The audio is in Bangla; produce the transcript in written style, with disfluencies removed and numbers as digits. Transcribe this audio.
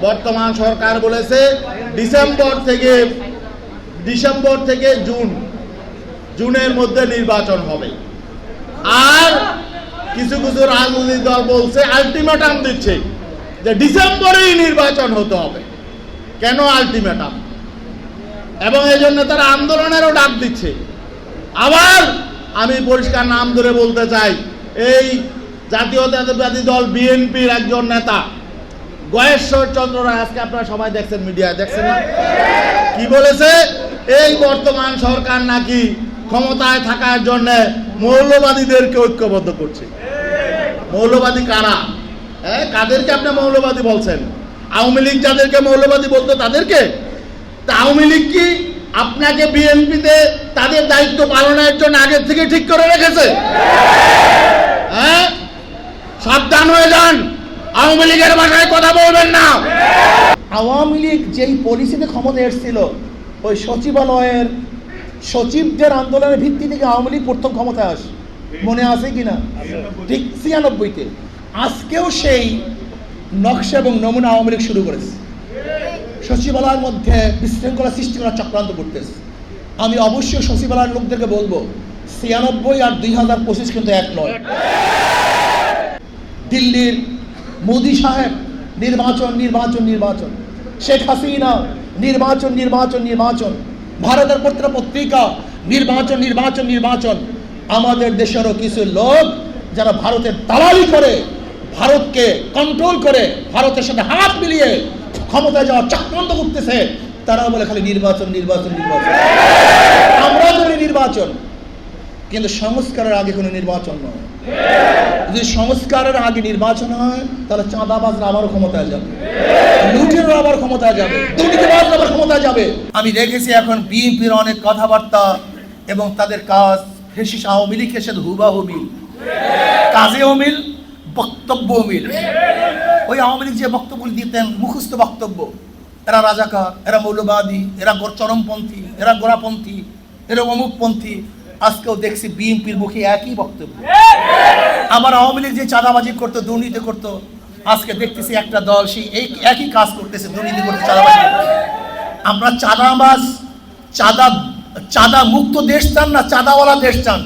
বর্তমান সরকার বলেছে ডিসেম্বর থেকে জুনের মধ্যে নির্বাচন হবে। আর কিছু কিছু রাজনৈতিক দল বলছে, আলটিমেটাম দিচ্ছে যে ডিসেম্বরেই নির্বাচন হতে হবে। কেন আলটিমেটাম? এবং এই জন্য তারা আন্দোলনেরও ডাক দিচ্ছে। আবার আমি পরিষ্কার নাম ধরে বলতে চাই, এই জাতীয়তাবাদী দল বিএনপির একজন নেতা গয়েশ্বর চন্দ্র রায়, আজকে আপনারা সবাই দেখছেন, মিডিয়ায় দেখছেন না, কি বলেছে? এই বর্তমান সরকার নাকি ক্ষমতায় থাকার জন্য মৌলবাদীদেরকে ঐক্যবদ্ধ করছে। মৌলবাদী কারা? কাদেরকে আপনি মৌলবাদী বলছেন? আওয়ামী লীগ যাদেরকে মৌলবাদী বলতো তাদেরকে? তা আওয়ামী লীগ কি আপনাকে বিএনপিতে তাদের দায়িত্ব পালনের জন্য আগের থেকে ঠিক করে রেখেছে? সাবধান হয়ে যান, আওয়ামী লীগের ভাষায় কথা বলবেন না। আওয়ামী লীগ যেই পলিসিতে ক্ষমতা এসেছিল, ওই সচিবালয়ের সচিবদের আন্দোলনের ভিত্তি থেকে আওয়ামী লীগ প্রথম ক্ষমতায় আসে, মনে আছে কিনা? ঠিক ৯৬-তে। আজকেও সেই নকশা এবং নমুনা আওয়ামী লীগ শুরু করেছে, সচিবালয়ের মধ্যে বিশৃঙ্খলা সৃষ্টি করার চক্রান্ত করতেছে। আমি অবশ্যই সচিবালয়ের লোকদেরকে বলবো, ৯৬ আর ২০২৫ কিন্তু এক নয়। দিল্লির মোদি সাহেব নির্বাচন, শেখ হাসিনা নির্বাচন, ভারতের প্রত্যেকটা পত্রিকা নির্বাচন। আমাদের দেশেরও কিছু লোক যারা ভারতের দালালি করে, ভারতকে কন্ট্রোল করে, ভারতের সাথে হাত মিলিয়ে ক্ষমতায় যাওয়ার চক্রান্ত করতেছে, তারা বলে খালি নির্বাচন। আমরা বলি নির্বাচন, কিন্তু সংস্কারের আগে কোনো নির্বাচন নয়। যদি সংস্কারের আগে নির্বাচন হয়, তাহলে চাঁদাবাজরা আবারও ক্ষমতায় যাবে, লুটেরও আবার ক্ষমতায় যাবে, দুর্নীতিবাজরা আবার ক্ষমতায় যাবে। আমি দেখেছি এখন বিএনপির অনেক কথাবার্তা এবং তাদের কাজ ফেসিস আওয়ামী লীগের সাথে হুবাহু মিল, কাজেও মিল, বক্তব্যও মিল। ওই আওয়ামী লীগ যে বক্তব্য দিতেন, মুখস্থ বক্তব্য, এরা রাজাকার, এরা মৌলবাদী, এরা চরমপন্থী, এরা গোড়াপন্থী, এরা অমুকপন্থী, আজকেও দেখছি বিএনপির মুখে একই বক্তব্য। আমার আওয়ামী লীগ যে চাঁদাবাজি করতো, দুর্নীতি করতো, আজকে দেখতেছি একটা দল সেই একই কাজ করতেছে, দুর্নীতি করতে, চাঁদাবাজি করতে। আমরা চাঁদা মুক্ত দেশ চান না চাঁদাওয়ালা দেশ চান?